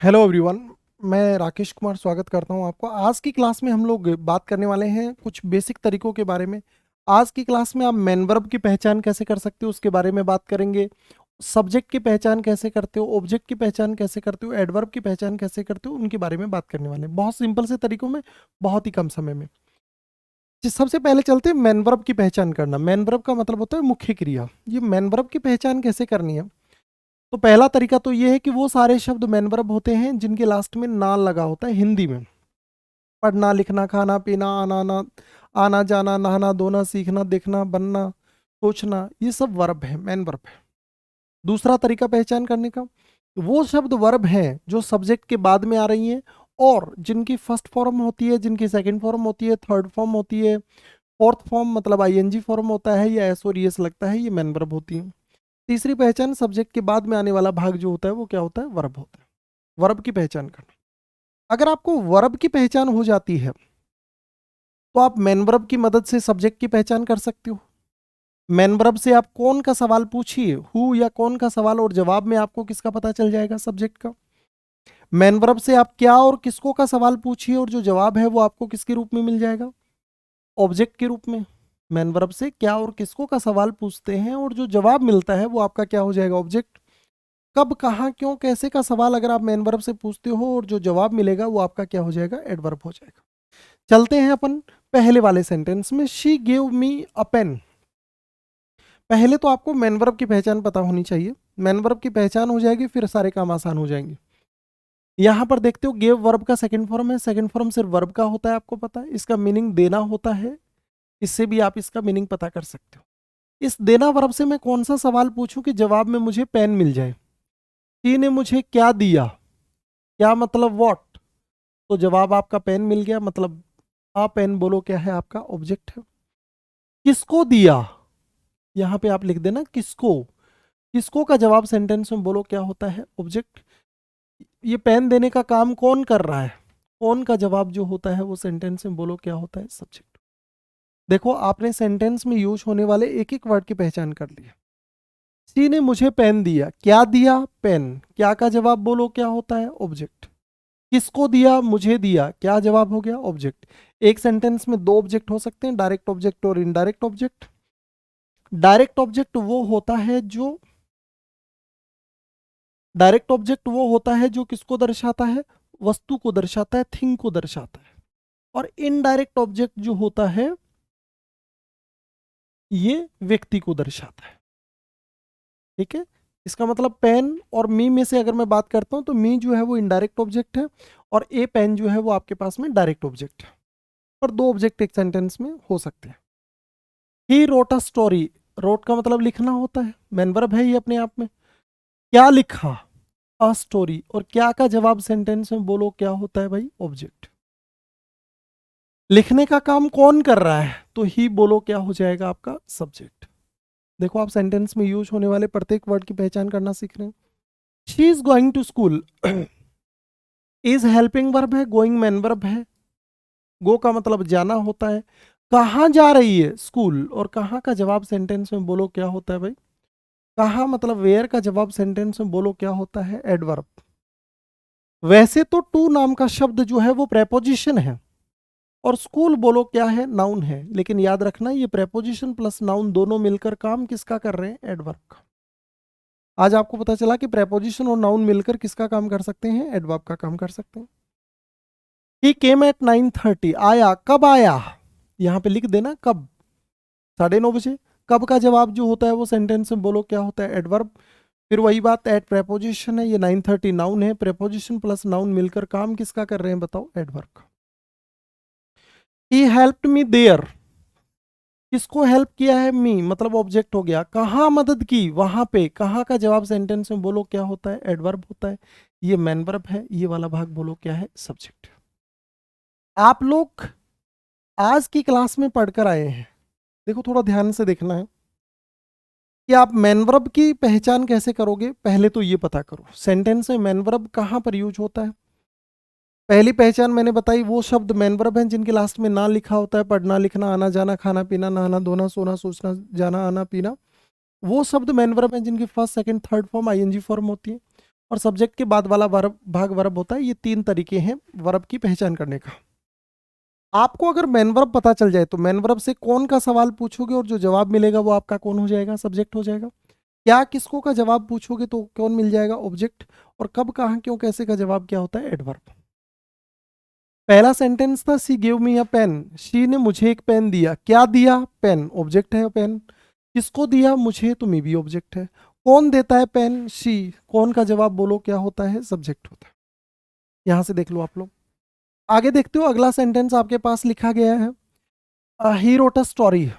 Hello everyone. मैं राकेश कुमार स्वागत करता हूं आपको। आज की क्लास में हम लोग बात करने वाले हैं कुछ बेसिक तरीकों के बारे में। आज की क्लास में आप मैन वर्ब की पहचान कैसे कर सकते हो उसके बारे में बात करेंगे। सब्जेक्ट की पहचान कैसे करते हो, ऑब्जेक्ट की पहचान कैसे करते हो, एडवर्ब की पहचान कैसे करते हो, उनके बारे में बात करने वाले हैं बहुत सिंपल से तरीकों में, बहुत ही कम समय में। सबसे पहले चलते हैं मैन वर्ब की पहचान करना। मैन वर्ब का मतलब होता है मुख्य क्रिया। ये मैन वर्ब की पहचान कैसे करनी है? तो पहला तरीका तो ये है कि वो सारे शब्द मैन वर्ब होते हैं जिनके लास्ट में ना लगा होता है। हिंदी में पढ़ना, लिखना, खाना, पीना, आना आना जाना, नहाना, धोना, सीखना, देखना, बनना, सोचना, ये सब वर्ब है, मैन वर्ब है। दूसरा तरीका पहचान करने का, वो शब्द वर्ब हैं जो सब्जेक्ट के बाद में आ रही हैं और जिनकी फर्स्ट फॉर्म होती है, जिनकी सेकंड फॉर्म होती है, थर्ड फॉर्म होती है, फोर्थ फॉर्म मतलब आईएनजी फॉर्म होता है या एस और एस लगता है, ये मैन वर्ब होती है। तीसरी पहचान, सब्जेक्ट के बाद में आने वाला भाग जो होता है वो क्या होता है? वर्ब होता है। वर्ब की पहचान करना। अगर आपको वर्ब की पहचान हो जाती है तो आप मैन वर्ब की मदद से सब्जेक्ट की पहचान कर सकते हो। मैन वर्ब से आप कौन का सवाल पूछिए, हु या कौन का सवाल, और जवाब में आपको किसका पता चल जाएगा? सब्जेक्ट का। मैन वर्ब से आप क्या और किसको का सवाल पूछिए और जो जवाब है वो आपको किसके रूप में मिल जाएगा? ऑब्जेक्ट के रूप में। मैन वर्ब से क्या और किसको का सवाल पूछते हैं और जो जवाब मिलता है वो आपका क्या हो जाएगा? ऑब्जेक्ट। कब, कहाँ, क्यों, कैसे का सवाल अगर आप मैन वर्ब से पूछते हो और जो जवाब मिलेगा वो आपका क्या हो जाएगा? एडवर्ब हो जाएगा। चलते हैं अपन पहले वाले सेंटेंस में। She give me a pen. पहले तो आपको मैन वर्ब की पहचान पता होनी चाहिए। मैन वर्ब की पहचान हो जाएगी फिर सारे काम आसान हो जाएंगे। यहां पर देखते हो गिव वर्ब का सेकंड फॉर्म है। सेकंड फॉर्म सिर्फ वर्ब का होता है, आपको पता है। इसका मीनिंग देना होता है। इससे भी आप इसका मीनिंग पता कर सकते हो। इस देना वर्ब से मैं कौन सा सवाल पूछूं कि जवाब में मुझे पेन मिल जाए? शी ने मुझे क्या दिया? क्या मतलब व्हाट? तो जवाब आपका पेन मिल गया, मतलब आ पेन बोलो क्या है? आपका ऑब्जेक्ट है। किसको दिया? यहां पे आप लिख देना किसको। किसको का जवाब सेंटेंस में बोलो क्या होता है? ऑब्जेक्ट। ये पेन देने का काम कौन कर रहा है? कौन का जवाब जो होता है वो सेंटेंस में बोलो क्या होता है? सब्जेक्ट। देखो आपने सेंटेंस में यूज होने वाले एक एक वर्ड की पहचान कर ली। सी ने मुझे पेन दिया। क्या दिया? पेन। क्या का जवाब बोलो क्या होता है? ऑब्जेक्ट। किसको दिया? मुझे दिया। क्या जवाब हो गया? ऑब्जेक्ट। एक सेंटेंस में दो ऑब्जेक्ट हो सकते हैं, डायरेक्ट ऑब्जेक्ट और इनडायरेक्ट ऑब्जेक्ट। डायरेक्ट ऑब्जेक्ट वो होता है जो डायरेक्ट ऑब्जेक्ट वो होता है जो किसको दर्शाता है? वस्तु को दर्शाता है, थिंग को दर्शाता है। और इनडायरेक्ट ऑब्जेक्ट जो होता है ये व्यक्ति को दर्शाता है। ठीक है। इसका मतलब पेन और मी में से अगर मैं बात करता हूं तो मी जो है वो इनडायरेक्ट ऑब्जेक्ट है और ए पेन जो है वो आपके पास में डायरेक्ट ऑब्जेक्ट है। और दो ऑब्जेक्ट एक सेंटेंस में हो सकते हैं। He wrote a story. Wrote का मतलब लिखना होता है, मैन वर्ब है ये अपने आप में। क्या लिखा? A story. और क्या का जवाब सेंटेंस में बोलो क्या होता है भाई? ऑब्जेक्ट। लिखने का काम कौन कर रहा है? तो ही बोलो क्या हो जाएगा आपका? सब्जेक्ट। देखो आप सेंटेंस में यूज होने वाले प्रत्येक वर्ड की पहचान करना सीख रहे हैं। She is going to school. Is helping verb है, गोइंग मैन वर्ब है। गो का मतलब जाना होता है। कहाँ जा रही है? स्कूल। और कहाँ का जवाब सेंटेंस में बोलो क्या होता है भाई? कहाँ मतलब वेयर का जवाब सेंटेंस में बोलो क्या होता है? एडवर्ब। वैसे तो टू नाम का शब्द जो है वो प्रेपोजिशन है और स्कूल बोलो क्या है? नाउन है। लेकिन याद रखना ये प्रेपोजिशन प्लस नाउन दोनों मिलकर काम किसका कर रहे हैं? एडवर्ब का। आज आपको पता चला कि प्रेपोजिशन और नाउन मिलकर किसका काम कर सकते हैं? एडवर्ब का काम कर सकते हैं। ही केम एट 9:30। आया कब? आया यहां पे लिख देना कब। 9:30 बजे। कब का जवाब जो होता है वो सेंटेंस में बोलो क्या होता है? एडवर्ब। फिर वही बात, एट प्रेपोजिशन है, ये 9:30 नाउन है। प्रेपोजिशन प्लस नाउन मिलकर काम किसका कर रहे हैं बताओ? एडवर्ब का। He helped me there. किसको हेल्प किया है? मी मतलब ऑब्जेक्ट हो गया। कहाँ मदद की? वहां पे। कहाँ का जवाब सेंटेंस में बोलो क्या होता है? एडवर्ब होता है। ये मैन वर्ब है, ये वाला भाग बोलो क्या है? सब्जेक्ट। आप लोग आज की क्लास में पढ़कर आए हैं। देखो थोड़ा ध्यान से देखना है कि आप मैन वर्ब की पहचान कैसे करोगे। पहले तो ये पता करो सेंटेंस में मैन वर्ब कहाँ पर यूज होता है। पहली पहचान मैंने बताई, वो शब्द मैन वर्ब हैं जिनके लास्ट में ना लिखा होता है। पढ़ना, लिखना, आना जाना, खाना पीना, नहाना धोना, सोना सोचना, जाना आना पीना। वो शब्द मैन वर्ब हैं जिनकी first second third form ING form होती है। और सब्जेक्ट के बाद वाला वर्ब भाग वर्ब होता है। ये 3 तरीके हैं वर्ब की पहचान करने का। आपको अगर मेन वर्ब पता चल जाए तो मेन वर्ब से कौन का सवाल पूछोगे और जो जवाब मिलेगा वो आपका कौन हो जाएगा, सब्जेक्ट हो जाएगा। क्या किसको का जवाब पूछोगे तो कौन मिल जाएगा, ऑब्जेक्ट। और कब कहाँ क्यों कैसे का जवाब क्या होता है, एडवर्ब। पहला सेंटेंस था she give me a pen, she ने मुझे एक पेन दिया। क्या दिया, पेन, ऑब्जेक्ट है पेन। किसको दिया, मुझे, तो मी भी ऑब्जेक्ट है। कौन देता है पेन, शी। कौन का जवाब बोलो क्या होता है, सब्जेक्ट होता है। यहां से देख लो आप लोग। आगे देखते हो, अगला सेंटेंस आपके पास लिखा गया है ही रोट अ स्टोरी।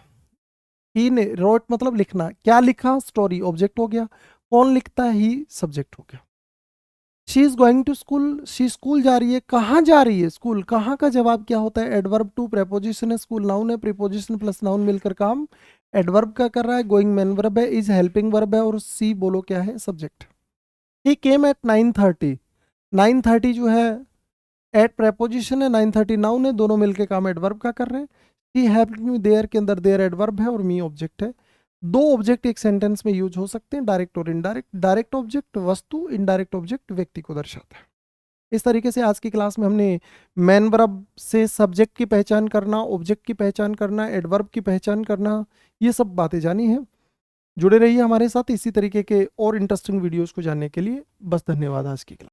ही ने, रोट मतलब लिखना, क्या लिखा, स्टोरी, ऑब्जेक्ट हो गया। कौन लिखता है, ही, सब्जेक्ट हो गया। She is going to school, she school जा रही है। कहाँ जा रही है, स्कूल। कहाँ का जवाब क्या होता है, एडवर्ब टू प्रेपोजिशन है, स्कूल नाउन है, प्रीपोजिशन प्लस नाउन मिलकर काम एडवर्ब का कर रहा है। गोइंग मेन वर्ब है, इज हेल्पिंग वर्ब है, और सी बोलो क्या है, सब्जेक्ट। ही केम एट 9:30, 9:30 जो है एट प्रेपोजिशन है, 9:30 नाउन है, दोनों मिलकर काम एडवर्ब का कर रहे हैं। ही हेल्प्ड मी देयर के अंदर देयर एडवर्ब है और मी ऑब्जेक्ट है। दो ऑब्जेक्ट एक सेंटेंस में यूज हो सकते हैं, डायरेक्ट और इनडायरेक्ट। डायरेक्ट ऑब्जेक्ट वस्तु, इनडायरेक्ट ऑब्जेक्ट व्यक्ति को दर्शाता है। इस तरीके से आज की क्लास में हमने मैन वर्ब से सब्जेक्ट की पहचान करना, ऑब्जेक्ट की पहचान करना, एडवर्ब की पहचान करना, ये सब बातें जानी है। जुड़े रहिए हमारे साथ इसी तरीके के और इंटरेस्टिंग वीडियोस को जानने के लिए। बस धन्यवाद आज की क्लास।